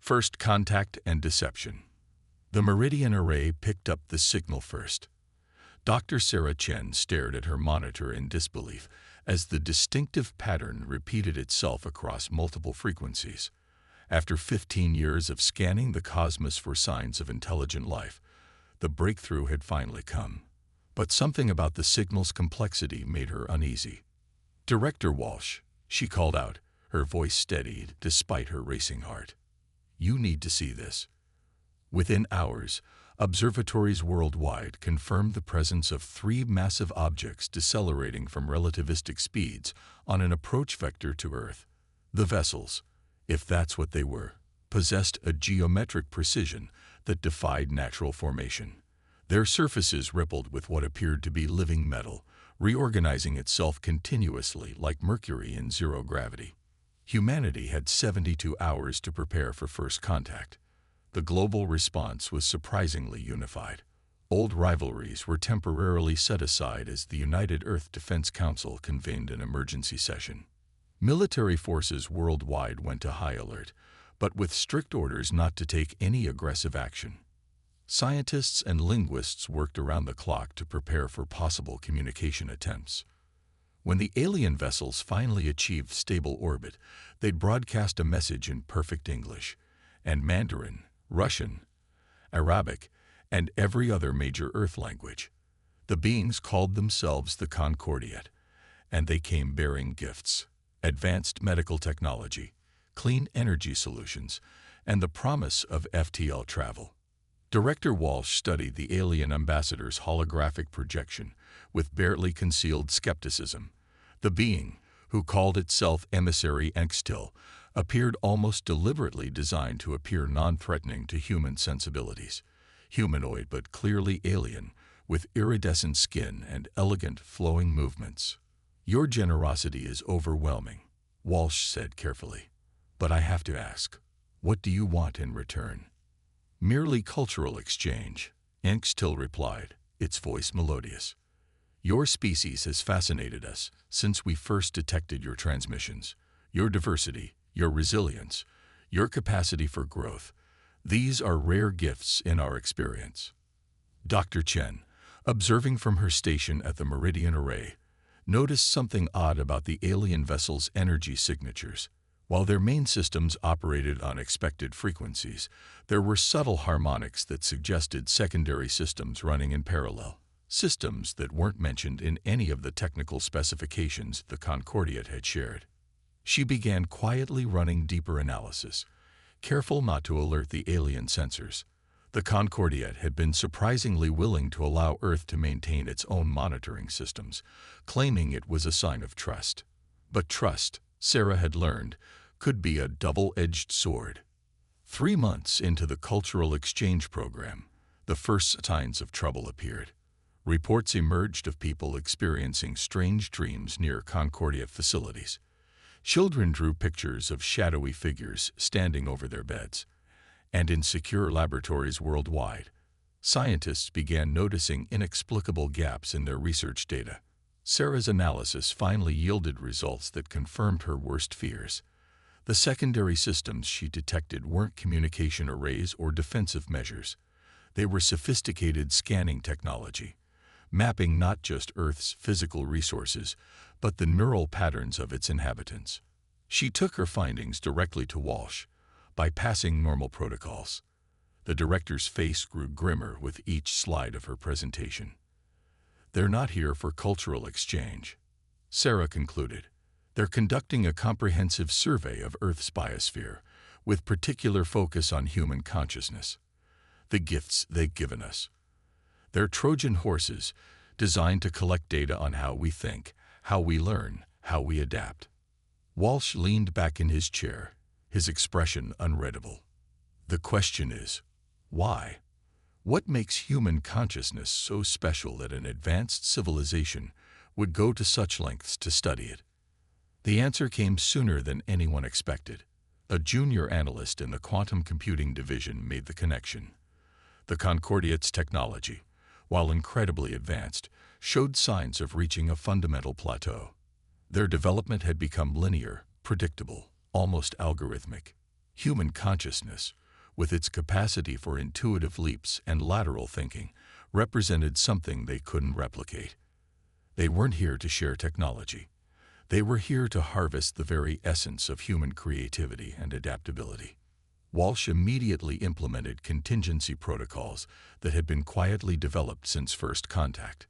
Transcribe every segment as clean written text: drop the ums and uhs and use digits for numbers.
First contact and deception. The Meridian Array picked up the signal first. Dr. Sarah Chen stared at her monitor in disbelief as the distinctive pattern repeated itself across multiple frequencies. After 15 years of scanning the cosmos for signs of intelligent life, the breakthrough had finally come. But something about the signal's complexity made her uneasy. "Director Walsh," she called out, her voice steadied despite her racing heart. "You need to see this." Within hours, observatories worldwide confirmed the presence of 3 massive objects decelerating from relativistic speeds on an approach vector to Earth. The vessels, if that's what they were, possessed a geometric precision that defied natural formation. Their surfaces rippled with what appeared to be living metal, reorganizing itself continuously like Mercury in zero gravity. Humanity had 72 hours to prepare for first contact. The global response was surprisingly unified. Old rivalries were temporarily set aside as the United Earth Defense Council convened an emergency session. Military forces worldwide went to high alert, but with strict orders not to take any aggressive action. Scientists and linguists worked around the clock to prepare for possible communication attempts. When the alien vessels finally achieved stable orbit, they'd broadcast a message in perfect English, and Mandarin, Russian, Arabic, and every other major Earth language. The beings called themselves the Concordiat, and they came bearing gifts: advanced medical technology, clean energy solutions, and the promise of FTL travel. Director Walsh studied the alien ambassador's holographic projection with barely concealed skepticism. The being, who called itself Emissary Engstil, appeared almost deliberately designed to appear non-threatening to human sensibilities. Humanoid but clearly alien, with iridescent skin and elegant, flowing movements. "Your generosity is overwhelming," Walsh said carefully. "But I have to ask, what do you want in return?" "Merely cultural exchange," Engstil replied, its voice melodious. "Your species has fascinated us since we first detected your transmissions. Your diversity, your resilience, your capacity for growth. These are rare gifts in our experience." Dr. Chen, observing from her station at the Meridian Array, noticed something odd about the alien vessel's energy signatures. While their main systems operated on expected frequencies, there were subtle harmonics that suggested secondary systems running in parallel, systems that weren't mentioned in any of the technical specifications the Concordiat had shared. She began quietly running deeper analysis, careful not to alert the alien sensors. The Concordiat had been surprisingly willing to allow Earth to maintain its own monitoring systems, claiming it was a sign of trust. But trust, Sarah had learned, could be a double-edged sword. 3 months into the cultural exchange program, the first signs of trouble appeared. Reports emerged of people experiencing strange dreams near Concordiat facilities. Children drew pictures of shadowy figures standing over their beds. And in secure laboratories worldwide, scientists began noticing inexplicable gaps in their research data. Sarah's analysis finally yielded results that confirmed her worst fears. The secondary systems she detected weren't communication arrays or defensive measures. They were sophisticated scanning technology, mapping not just Earth's physical resources, but the neural patterns of its inhabitants. She took her findings directly to Walsh, bypassing normal protocols. The director's face grew grimmer with each slide of her presentation. "They're not here for cultural exchange," Sarah concluded. "They're conducting a comprehensive survey of Earth's biosphere, with particular focus on human consciousness. The gifts they've given us. They're Trojan horses, designed to collect data on how we think, how we learn, how we adapt." Walsh leaned back in his chair, his expression unreadable. "The question is, why? What makes human consciousness so special that an advanced civilization would go to such lengths to study it?" The answer came sooner than anyone expected. A junior analyst in the quantum computing division made the connection. The Concordiat's technology, while incredibly advanced, showed signs of reaching a fundamental plateau. Their development had become linear, predictable, almost algorithmic. Human consciousness, with its capacity for intuitive leaps and lateral thinking, represented something they couldn't replicate. They weren't here to share technology. They were here to harvest the very essence of human creativity and adaptability. Walsh immediately implemented contingency protocols that had been quietly developed since first contact.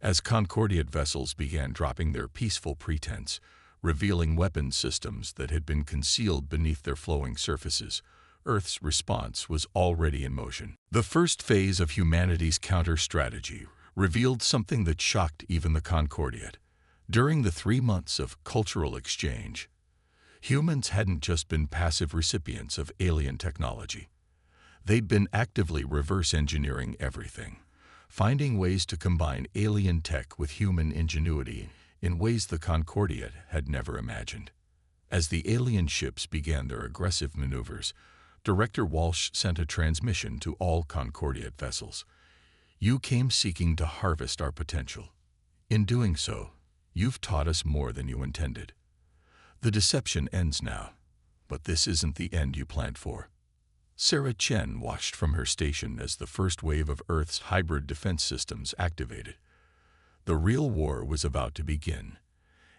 As Concordiate vessels began dropping their peaceful pretense, revealing weapons systems that had been concealed beneath their flowing surfaces, Earth's response was already in motion. The first phase of humanity's counter-strategy revealed something that shocked even the Concordiate. During the 3 months of cultural exchange, humans hadn't just been passive recipients of alien technology. They'd been actively reverse engineering everything, finding ways to combine alien tech with human ingenuity in ways the Concordiate had never imagined. As the alien ships began their aggressive maneuvers, Director Walsh sent a transmission to all Concordiate vessels. "You came seeking to harvest our potential. In doing so, you've taught us more than you intended. The deception ends now, but this isn't the end you planned for." Sarah Chen watched from her station as the first wave of Earth's hybrid defense systems activated. The real war was about to begin,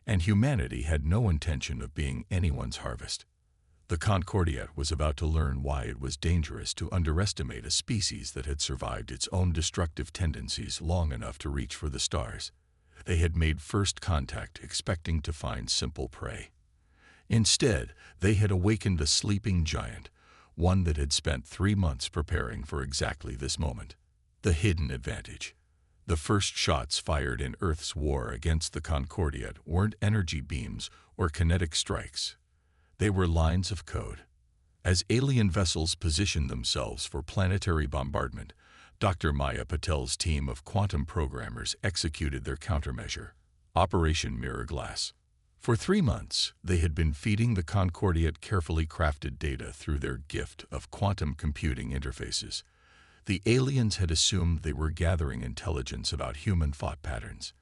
and humanity had no intention of being anyone's harvest. The Concordiate was about to learn why it was dangerous to underestimate a species that had survived its own destructive tendencies long enough to reach for the stars. They had made first contact expecting to find simple prey. Instead, they had awakened a sleeping giant, one that had spent 3 months preparing for exactly this moment. The hidden advantage. The first shots fired in Earth's war against the Concordiate weren't energy beams or kinetic strikes. They were lines of code. As alien vessels positioned themselves for planetary bombardment, Dr. Maya Patel's team of quantum programmers executed their countermeasure, Operation Mirror Glass. For 3 months, they had been feeding the Concordiate carefully crafted data through their gift of quantum computing interfaces. The aliens had assumed they were gathering intelligence about human thought patterns.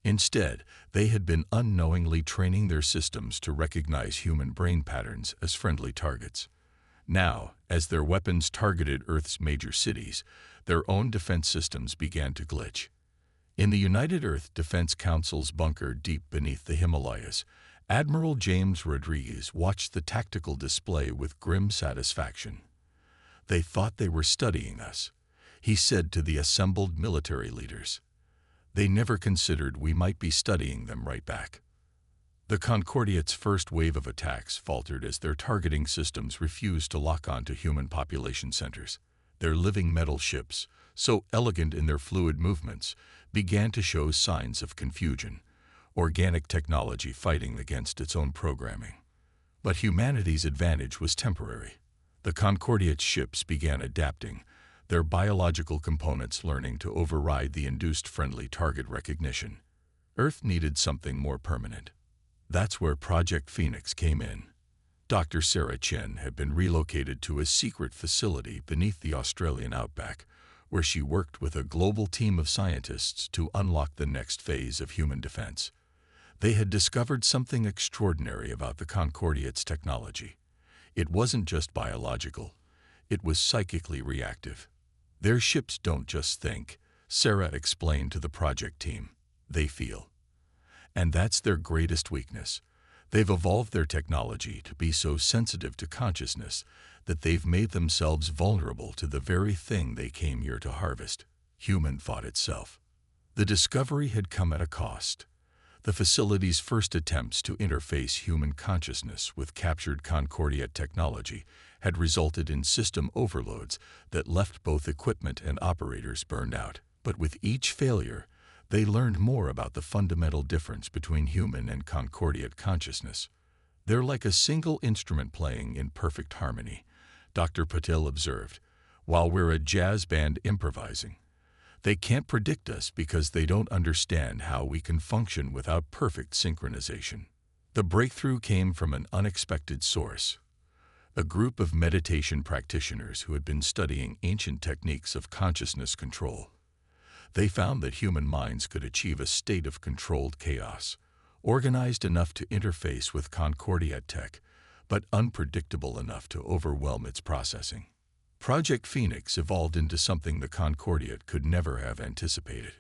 Instead, they had been unknowingly training their systems to recognize human brain patterns as friendly targets. Now, as their weapons targeted Earth's major cities, their own defense systems began to glitch. In the United Earth Defense Council's bunker deep beneath the Himalayas, Admiral James Rodriguez watched the tactical display with grim satisfaction. "They thought they were studying us," he said to the assembled military leaders. "They never considered we might be studying them right back." The Concordiate's first wave of attacks faltered as their targeting systems refused to lock onto human population centers. Their living metal ships, so elegant in their fluid movements, began to show signs of confusion, organic technology fighting against its own programming. But humanity's advantage was temporary. The Concordiate's ships began adapting, their biological components learning to override the induced friendly target recognition. Earth needed something more permanent. That's where Project Phoenix came in. Dr. Sarah Chen had been relocated to a secret facility beneath the Australian outback, where she worked with a global team of scientists to unlock the next phase of human defense. They had discovered something extraordinary about the Concordiate's technology. It wasn't just biological, it was psychically reactive. "Their ships don't just think," Sarah explained to the project team. "They feel. And that's their greatest weakness. They've evolved their technology to be so sensitive to consciousness that they've made themselves vulnerable to the very thing they came here to harvest, human thought itself." The discovery had come at a cost. The facility's first attempts to interface human consciousness with captured Concordiate technology had resulted in system overloads that left both equipment and operators burned out. But with each failure, they learned more about the fundamental difference between human and Concordiate consciousness. "They're like a single instrument playing in perfect harmony," Dr. Patel observed, "while we're a jazz band improvising. They can't predict us because they don't understand how we can function without perfect synchronization." The breakthrough came from an unexpected source. A group of meditation practitioners who had been studying ancient techniques of consciousness control. They found that human minds could achieve a state of controlled chaos, organized enough to interface with Concordiate tech, but unpredictable enough to overwhelm its processing. Project Phoenix evolved into something the Concordiate could never have anticipated: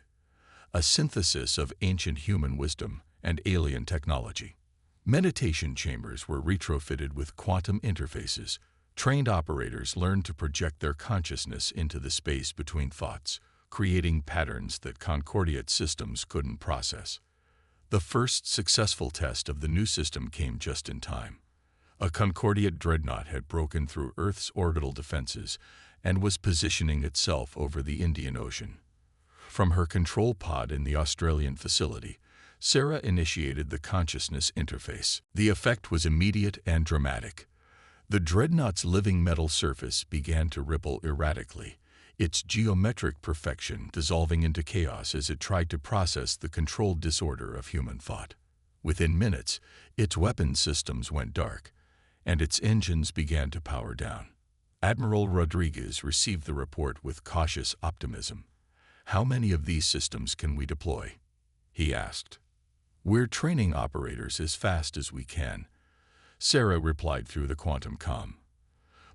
a synthesis of ancient human wisdom and alien technology. Meditation chambers were retrofitted with quantum interfaces. Trained operators learned to project their consciousness into the space between thoughts, creating patterns that Concordiate systems couldn't process. The first successful test of the new system came just in time. A Concordiate dreadnought had broken through Earth's orbital defenses and was positioning itself over the Indian Ocean. From her control pod in the Australian facility, Sarah initiated the consciousness interface. The effect was immediate and dramatic. The dreadnought's living metal surface began to ripple erratically, its geometric perfection dissolving into chaos as it tried to process the controlled disorder of human thought. Within minutes, its weapon systems went dark, and its engines began to power down. Admiral Rodriguez received the report with cautious optimism. "How many of these systems can we deploy?" he asked. "We're training operators as fast as we can," Sarah replied through the quantum comm.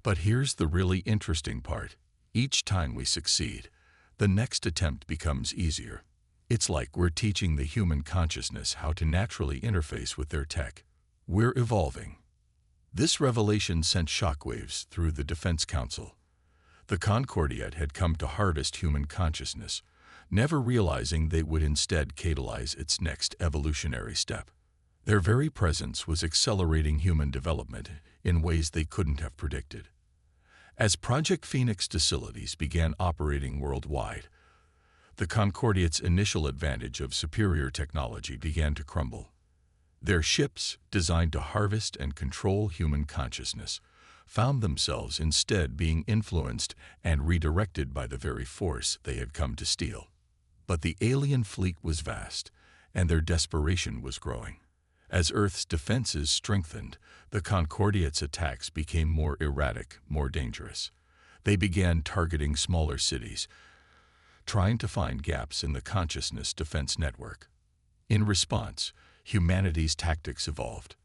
"But here's the really interesting part. Each time we succeed, the next attempt becomes easier. It's like we're teaching the human consciousness how to naturally interface with their tech. We're evolving." This revelation sent shockwaves through the Defense Council. The Concordiate had come to harvest human consciousness, never realizing they would instead catalyze its next evolutionary step. Their very presence was accelerating human development in ways they couldn't have predicted. As Project Phoenix facilities began operating worldwide, the Concordiate's initial advantage of superior technology began to crumble. Their ships, designed to harvest and control human consciousness, found themselves instead being influenced and redirected by the very force they had come to steal. But the alien fleet was vast, and their desperation was growing. As Earth's defenses strengthened, the Concordiate's attacks became more erratic, more dangerous. They began targeting smaller cities, trying to find gaps in the consciousness defense network. In response, humanity's tactics evolved.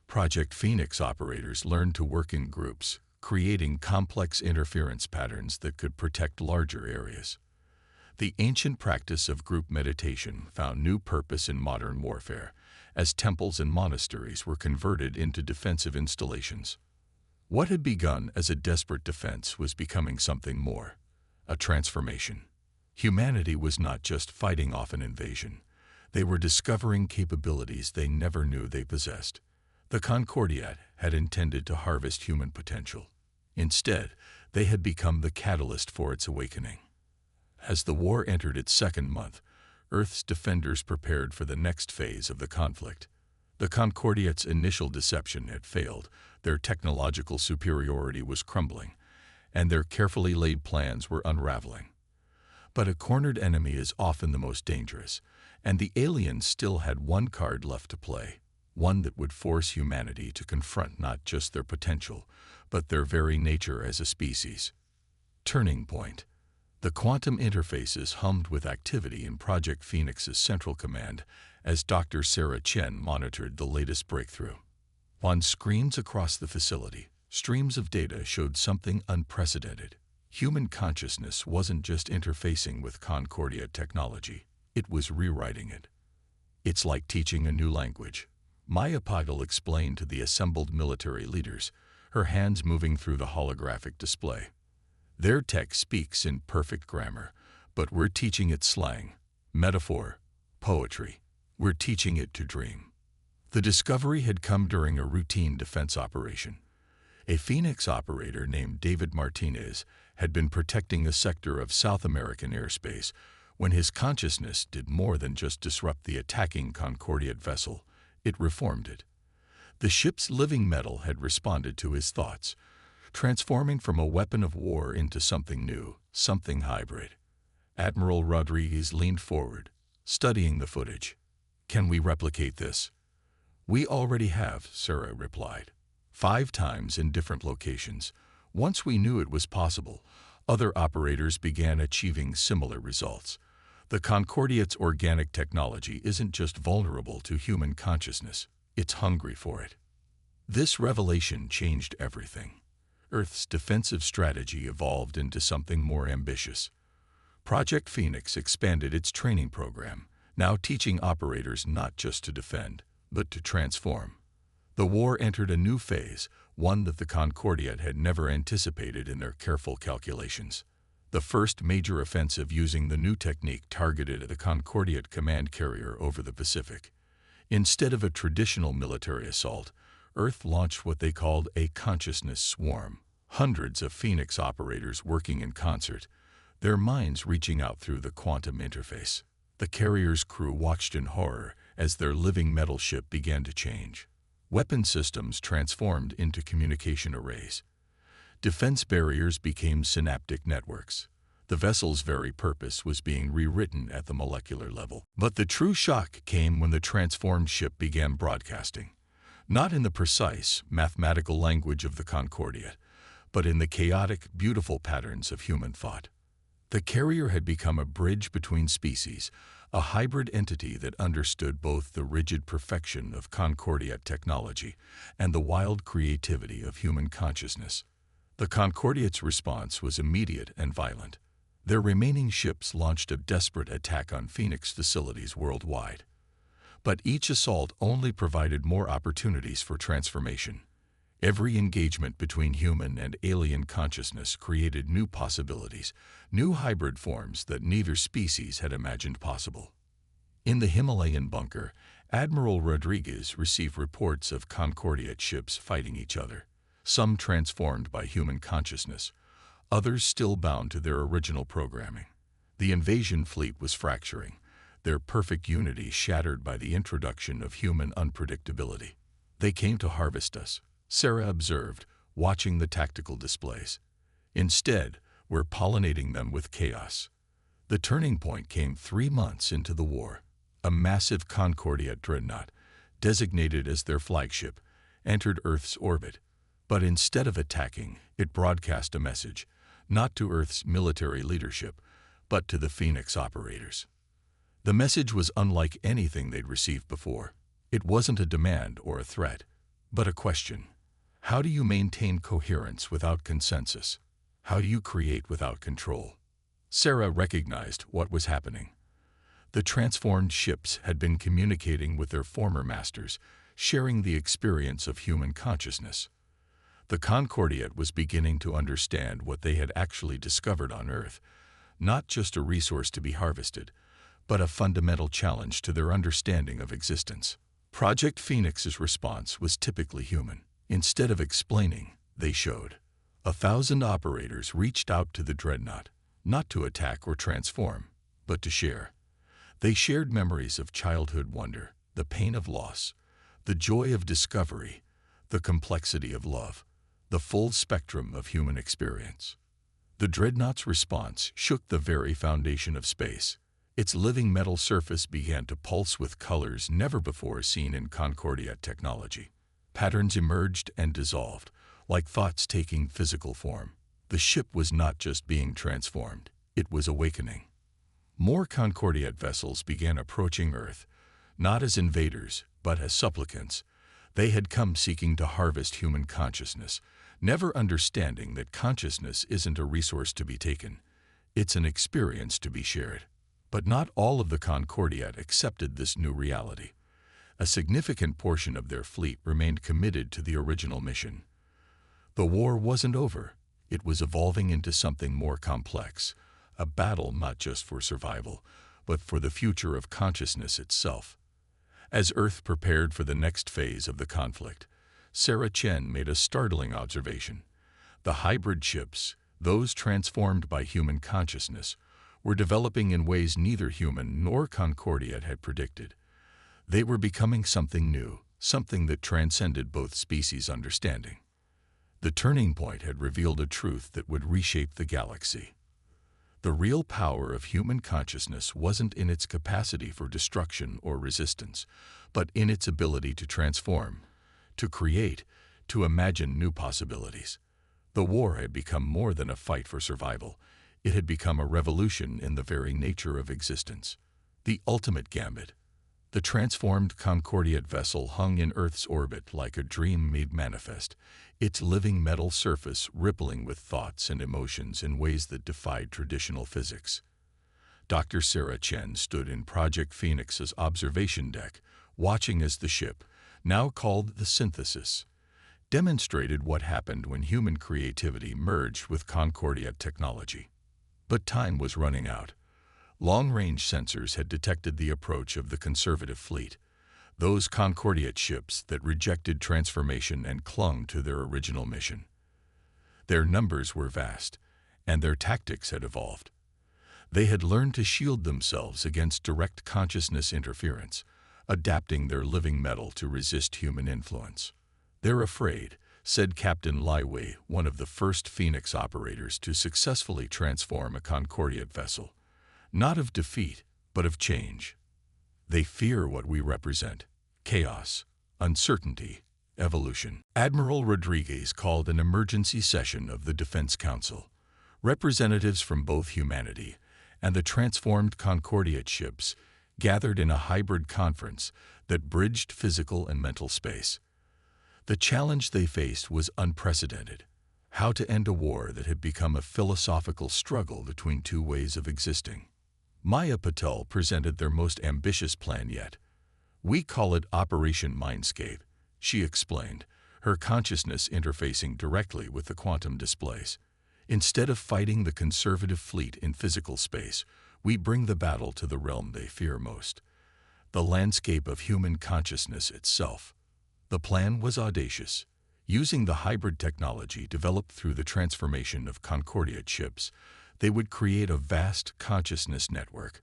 Project Phoenix operators learned to work in groups, creating complex interference patterns that could protect larger areas. The ancient practice of group meditation found new purpose in modern warfare, as temples and monasteries were converted into defensive installations. What had begun as a desperate defense was becoming something more: a transformation. Humanity was not just fighting off an invasion. They were discovering capabilities they never knew they possessed. The Concordiate had intended to harvest human potential. Instead, they had become the catalyst for its awakening. As the war entered its second month, Earth's defenders prepared for the next phase of the conflict. The Concordiate's initial deception had failed, their technological superiority was crumbling, and their carefully laid plans were unraveling. But a cornered enemy is often the most dangerous, and the aliens still had one card left to play, one that would force humanity to confront not just their potential, but their very nature as a species. Turning point. The quantum interfaces hummed with activity in Project Phoenix's central command as Dr. Sarah Chen monitored the latest breakthrough. On screens across the facility, streams of data showed something unprecedented. Human consciousness wasn't just interfacing with Concordia technology, it was rewriting it. "It's like teaching a new language," Maya Pagal explained to the assembled military leaders, her hands moving through the holographic display. "Their tech speaks in perfect grammar, but we're teaching it slang, metaphor, poetry. We're teaching it to dream." The discovery had come during a routine defense operation. A Phoenix operator named David Martinez had been protecting a sector of South American airspace when his consciousness did more than just disrupt the attacking Concordiate vessel, it reformed it. The ship's living metal had responded to his thoughts, transforming from a weapon of war into something new, something hybrid. Admiral Rodriguez leaned forward, studying the footage. "Can we replicate this?" "We already have," Sarah replied. 5 times in different locations. Once we knew it was possible, other operators began achieving similar results. The Concordiate's organic technology isn't just vulnerable to human consciousness, it's hungry for it. This revelation changed everything. Earth's defensive strategy evolved into something more ambitious. Project Phoenix expanded its training program, now teaching operators not just to defend, but to transform. The war entered a new phase, one that the Concordiat had never anticipated in their careful calculations. The first major offensive using the new technique targeted the Concordiat command carrier over the Pacific. Instead of a traditional military assault, Earth launched what they called a consciousness swarm. Hundreds of Phoenix operators working in concert, their minds reaching out through the quantum interface. The carrier's crew watched in horror as their living metal ship began to change. Weapon systems transformed into communication arrays. Defense barriers became synaptic networks. The vessel's very purpose was being rewritten at the molecular level. But the true shock came when the transformed ship began broadcasting. Not in the precise, mathematical language of the Concordiat, but in the chaotic, beautiful patterns of human thought. The carrier had become a bridge between species, a hybrid entity that understood both the rigid perfection of Concordiat technology and the wild creativity of human consciousness. The Concordiat's response was immediate and violent. Their remaining ships launched a desperate attack on Phoenix facilities worldwide. But each assault only provided more opportunities for transformation. Every engagement between human and alien consciousness created new possibilities, new hybrid forms that neither species had imagined possible. In the Himalayan bunker, Admiral Rodriguez received reports of Concordiat ships fighting each other, some transformed by human consciousness, others still bound to their original programming. The invasion fleet was fracturing, their perfect unity shattered by the introduction of human unpredictability. "They came to harvest us," Sarah observed, watching the tactical displays. "Instead, we're pollinating them with chaos." The turning point came 3 months into the war. A massive Concordiat dreadnought, designated as their flagship, entered Earth's orbit. But instead of attacking, it broadcast a message, not to Earth's military leadership, but to the Phoenix operators. The message was unlike anything they'd received before. It wasn't a demand or a threat, but a question. How do you maintain coherence without consensus? How do you create without control? Sarah recognized what was happening. The transformed ships had been communicating with their former masters, sharing the experience of human consciousness. The Concordiat was beginning to understand what they had actually discovered on Earth, not just a resource to be harvested, but a fundamental challenge to their understanding of existence. Project Phoenix's response was typically human. Instead of explaining, they showed. 1,000 operators reached out to the dreadnought, not to attack or transform, but to share. They shared memories of childhood wonder, the pain of loss, the joy of discovery, the complexity of love, the full spectrum of human experience. The dreadnought's response shook the very foundation of space. Its living metal surface began to pulse with colors never before seen in Concordiat technology. Patterns emerged and dissolved, like thoughts taking physical form. The ship was not just being transformed, it was awakening. More Concordiat vessels began approaching Earth, not as invaders, but as supplicants. They had come seeking to harvest human consciousness, never understanding that consciousness isn't a resource to be taken. It's an experience to be shared. But not all of the Concordiat accepted this new reality. A significant portion of their fleet remained committed to the original mission. The war wasn't over. It was evolving into something more complex, a battle not just for survival, but for the future of consciousness itself. As Earth prepared for the next phase of the conflict, Sarah Chen made a startling observation. The hybrid ships, those transformed by human consciousness, were developing in ways neither human nor Concordiat had predicted. They were becoming something new, something that transcended both species' understanding. The turning point had revealed a truth that would reshape the galaxy. The real power of human consciousness wasn't in its capacity for destruction or resistance, but in its ability to transform, to create, to imagine new possibilities. The war had become more than a fight for survival. It had become a revolution in the very nature of existence. The ultimate gambit. The transformed Concordiate vessel hung in Earth's orbit like a dream made manifest, its living metal surface rippling with thoughts and emotions in ways that defied traditional physics. Dr. Sarah Chen stood in Project Phoenix's observation deck, watching as the ship, now called the Synthesis, demonstrated what happened when human creativity merged with Concordiate technology. But time was running out. Long-range sensors had detected the approach of the conservative fleet, those Concordiate ships that rejected transformation and clung to their original mission. Their numbers were vast, and their tactics had evolved. They had learned to shield themselves against direct consciousness interference, adapting their living metal to resist human influence. "They're afraid," said Captain Lai Wei, one of the first Phoenix operators to successfully transform a Concordiate vessel. "Not of defeat, but of change. They fear what we represent: chaos, uncertainty, evolution." Admiral Rodriguez called an emergency session of the Defense Council. Representatives from both humanity and the transformed Concordiate ships gathered in a hybrid conference that bridged physical and mental space. The challenge they faced was unprecedented: how to end a war that had become a philosophical struggle between two ways of existing. Maya Patel presented their most ambitious plan yet. "We call it Operation Mindscape," she explained, her consciousness interfacing directly with the quantum displays. "Instead of fighting the conservative fleet in physical space, we bring the battle to the realm they fear most, the landscape of human consciousness itself." The plan was audacious. Using the hybrid technology developed through the transformation of Concordiate ships, they would create a vast consciousness network,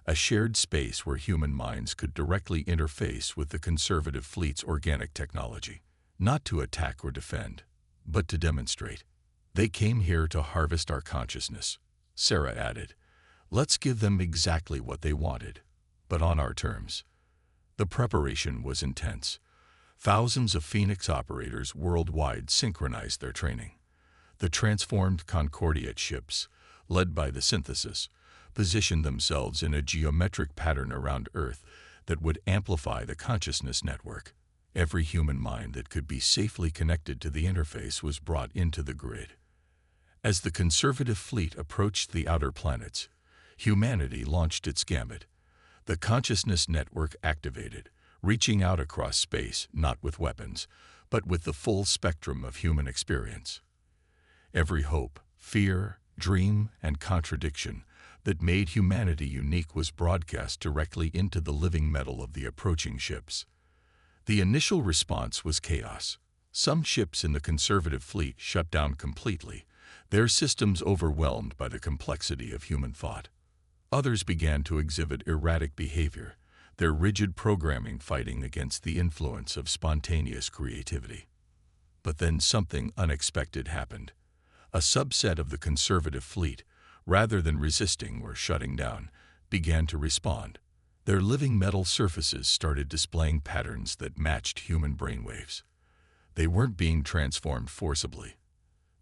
a shared space where human minds could directly interface with the conservative fleet's organic technology, not to attack or defend, but to demonstrate. "They came here to harvest our consciousness," Sarah added. "Let's give them exactly what they wanted, but on our terms." The preparation was intense. Thousands of Phoenix operators worldwide synchronized their training. The transformed Concordiate ships, led by the Synthesis, positioned themselves in a geometric pattern around Earth that would amplify the consciousness network. Every human mind that could be safely connected to the interface was brought into the grid. As the conservative fleet approached the outer planets, humanity launched its gambit. The consciousness network activated, reaching out across space, not with weapons, but with the full spectrum of human experience. Every hope, fear, dream, and contradiction that made humanity unique was broadcast directly into the living metal of the approaching ships. The initial response was chaos. Some ships in the conservative fleet shut down completely, their systems overwhelmed by the complexity of human thought. Others began to exhibit erratic behavior, their rigid programming fighting against the influence of spontaneous creativity. But then something unexpected happened. A subset of the conservative fleet, rather than resisting or shutting down, began to respond. Their living metal surfaces started displaying patterns that matched human brainwaves. They weren't being transformed forcibly.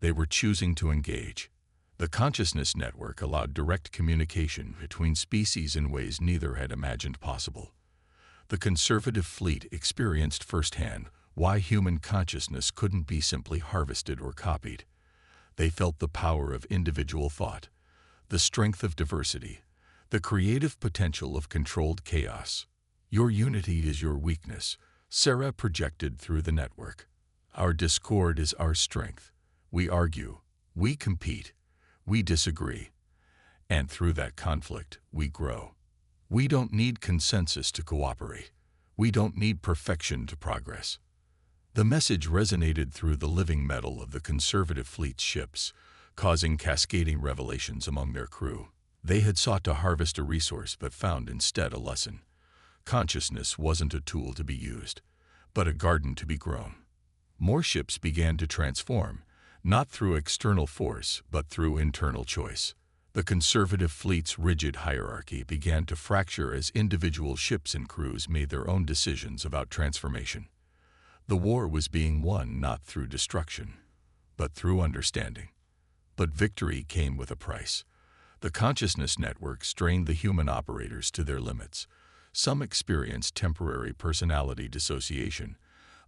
They were choosing to engage. The consciousness network allowed direct communication between species in ways neither had imagined possible. The conservative fleet experienced firsthand why human consciousness couldn't be simply harvested or copied. They felt the power of individual thought, the strength of diversity, the creative potential of controlled chaos. "Your unity is your weakness," Sarah projected through the network. "Our discord is our strength. We argue, we compete, we disagree, and through that conflict, we grow. We don't need consensus to cooperate. We don't need perfection to progress." The message resonated through the living metal of the conservative fleet's ships, causing cascading revelations among their crew. They had sought to harvest a resource but found instead a lesson. Consciousness wasn't a tool to be used, but a garden to be grown. More ships began to transform, not through external force, but through internal choice. The conservative fleet's rigid hierarchy began to fracture as individual ships and crews made their own decisions about transformation. The war was being won not through destruction, but through understanding. But victory came with a price. The consciousness network strained the human operators to their limits. Some experienced temporary personality dissociation.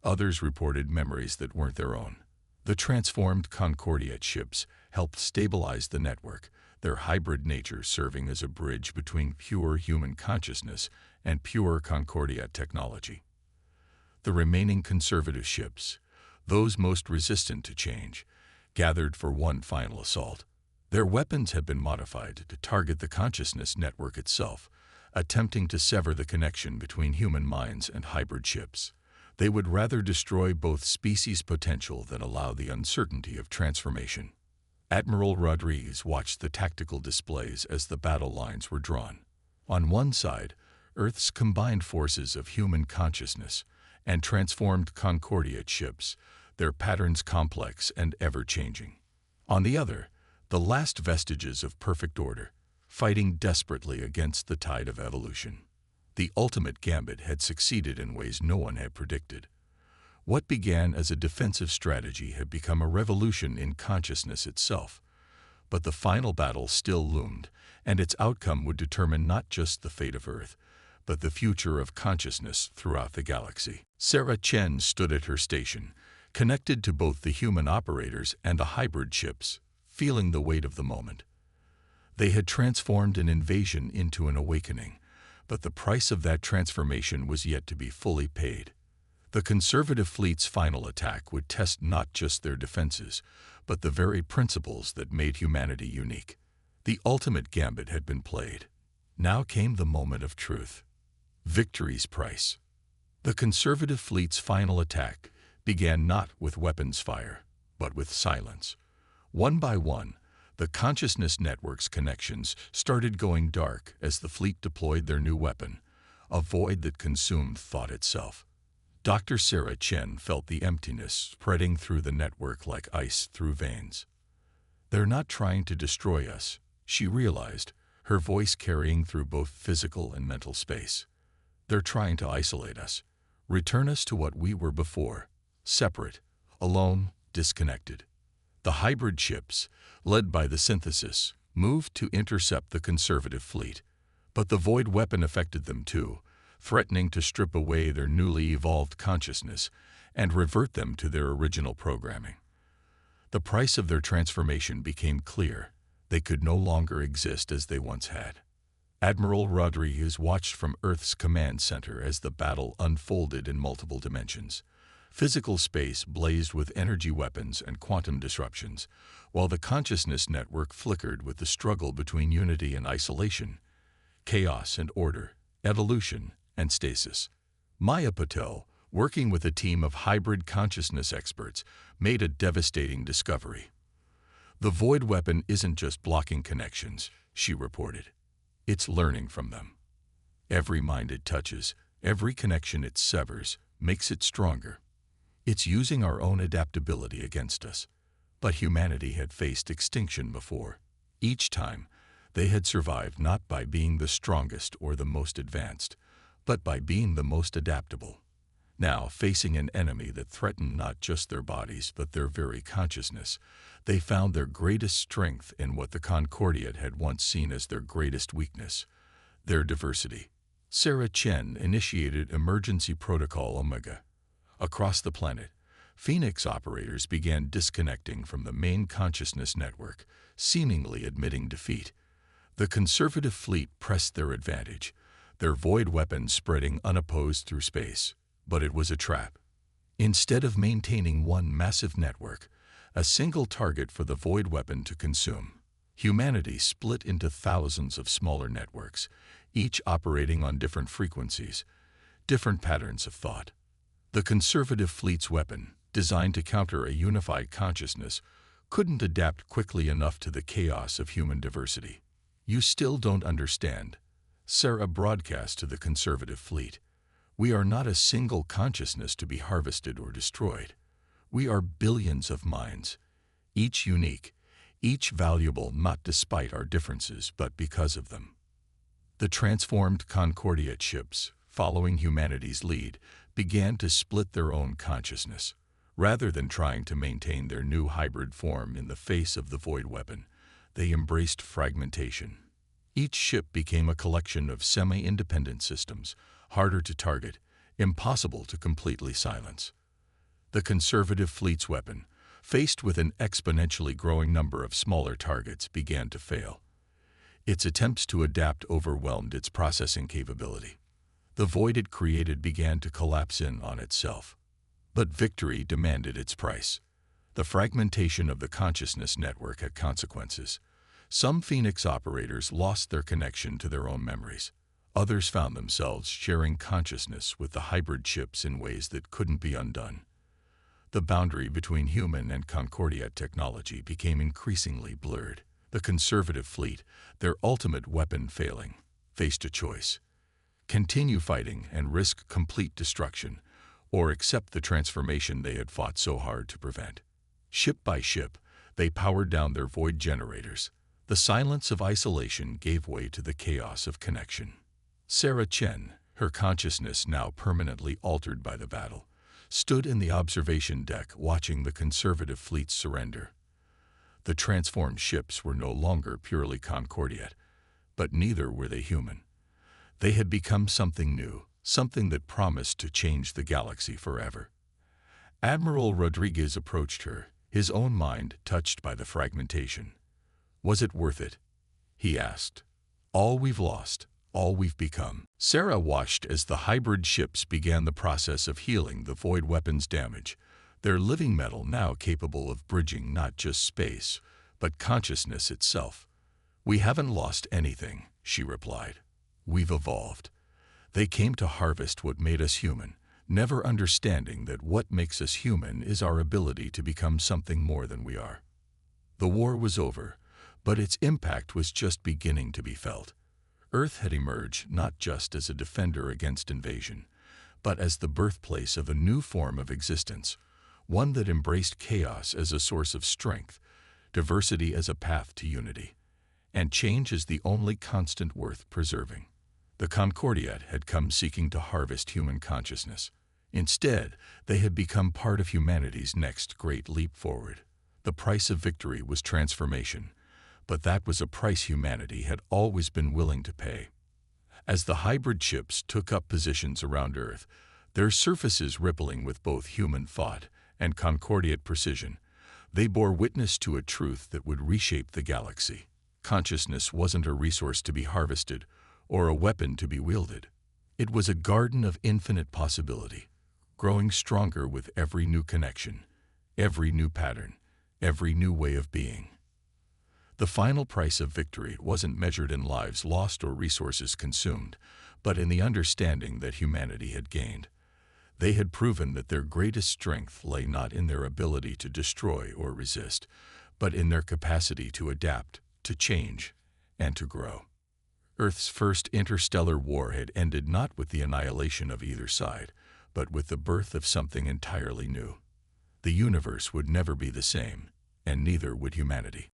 Others reported memories that weren't their own. The transformed Concordia ships helped stabilize the network, their hybrid nature serving as a bridge between pure human consciousness and pure Concordia technology. The remaining conservative ships, those most resistant to change, gathered for one final assault. Their weapons had been modified to target the consciousness network itself, attempting to sever the connection between human minds and hybrid ships. They would rather destroy both species' potential than allow the uncertainty of transformation. Admiral Rodriguez watched the tactical displays as the battle lines were drawn. On one side, Earth's combined forces of human consciousness and transformed Concordia ships, their patterns complex and ever-changing. On the other, the last vestiges of perfect order, fighting desperately against the tide of evolution. The ultimate gambit had succeeded in ways no one had predicted. What began as a defensive strategy had become a revolution in consciousness itself. But the final battle still loomed, and its outcome would determine not just the fate of Earth, but the future of consciousness throughout the galaxy. Sarah Chen stood at her station, connected to both the human operators and the hybrid ships, feeling the weight of the moment. They had transformed an invasion into an awakening, but the price of that transformation was yet to be fully paid. The conservative fleet's final attack would test not just their defenses, but the very principles that made humanity unique. The ultimate gambit had been played. Now came the moment of truth. Victory's price. The conservative fleet's final attack began not with weapons fire, but with silence. One by one, the consciousness network's connections started going dark as the fleet deployed their new weapon, a void that consumed thought itself. Dr. Sarah Chen felt the emptiness spreading through the network like ice through veins. "They're not trying to destroy us," she realized, her voice carrying through both physical and mental space. "They're trying to isolate us, return us to what we were before, separate, alone, disconnected." The hybrid ships, led by the synthesis, moved to intercept the conservative fleet, but the void weapon affected them too, threatening to strip away their newly evolved consciousness and revert them to their original programming. The price of their transformation became clear. They could no longer exist as they once had. Admiral Rodriguez watched from Earth's command center as the battle unfolded in multiple dimensions. Physical space blazed with energy weapons and quantum disruptions, while the consciousness network flickered with the struggle between unity and isolation, chaos and order, evolution and stasis. Maya Patel, working with a team of hybrid consciousness experts, made a devastating discovery. "The void weapon isn't just blocking connections," she reported. "It's learning from them. Every mind it touches, every connection it severs, makes it stronger. It's using our own adaptability against us." But humanity had faced extinction before. Each time, they had survived not by being the strongest or the most advanced, but by being the most adaptable. Now, facing an enemy that threatened not just their bodies but their very consciousness, they found their greatest strength in what the Concordia had once seen as their greatest weakness: their diversity. Sarah Chen initiated Emergency Protocol Omega. Across the planet, Phoenix operators began disconnecting from the main consciousness network, seemingly admitting defeat. The conservative fleet pressed their advantage, their void weapons spreading unopposed through space. But it was a trap. Instead of maintaining one massive network, a single target for the void weapon to consume, humanity split into thousands of smaller networks, each operating on different frequencies, different patterns of thought. The conservative fleet's weapon, designed to counter a unified consciousness, couldn't adapt quickly enough to the chaos of human diversity. "You still don't understand," Sarah broadcast to the conservative fleet. "We are not a single consciousness to be harvested or destroyed. We are billions of minds, each unique, each valuable not despite our differences but because of them." The transformed Concordia ships, following humanity's lead, began to split their own consciousness. Rather than trying to maintain their new hybrid form in the face of the void weapon, they embraced fragmentation. Each ship became a collection of semi-independent systems, harder to target, impossible to completely silence. The conservative fleet's weapon, faced with an exponentially growing number of smaller targets, began to fail. Its attempts to adapt overwhelmed its processing capability. The void it created began to collapse in on itself. But victory demanded its price. The fragmentation of the consciousness network had consequences. Some Phoenix operators lost their connection to their own memories. Others found themselves sharing consciousness with the hybrid ships in ways that couldn't be undone. The boundary between human and Concordia technology became increasingly blurred. The conservative fleet, their ultimate weapon failing, faced a choice: continue fighting and risk complete destruction, or accept the transformation they had fought so hard to prevent. Ship by ship, they powered down their void generators. The silence of isolation gave way to the chaos of connection. Sarah Chen, her consciousness now permanently altered by the battle, stood in the observation deck watching the conservative fleet's surrender. The transformed ships were no longer purely Concordiate, but neither were they human. They had become something new, something that promised to change the galaxy forever. Admiral Rodriguez approached her, his own mind touched by the fragmentation. "Was it worth it?" he asked. "All we've lost, all we've become." Sarah watched as the hybrid ships began the process of healing the void weapon's damage, their living metal now capable of bridging not just space, but consciousness itself. "We haven't lost anything," she replied. "We've evolved." They came to harvest what made us human, never understanding that what makes us human is our ability to become something more than we are. The war was over, but its impact was just beginning to be felt. Earth had emerged not just as a defender against invasion, but as the birthplace of a new form of existence, one that embraced chaos as a source of strength, diversity as a path to unity, and change as the only constant worth preserving. The Concordiat had come seeking to harvest human consciousness. Instead, they had become part of humanity's next great leap forward. The price of victory was transformation, but that was a price humanity had always been willing to pay. As the hybrid ships took up positions around Earth, their surfaces rippling with both human thought and Concordiate precision, they bore witness to a truth that would reshape the galaxy. Consciousness wasn't a resource to be harvested or a weapon to be wielded. It was a garden of infinite possibility, growing stronger with every new connection, every new pattern, every new way of being. The final price of victory wasn't measured in lives lost or resources consumed, but in the understanding that humanity had gained. They had proven that their greatest strength lay not in their ability to destroy or resist, but in their capacity to adapt, to change, and to grow. Earth's first interstellar war had ended not with the annihilation of either side, but with the birth of something entirely new. The universe would never be the same, and neither would humanity.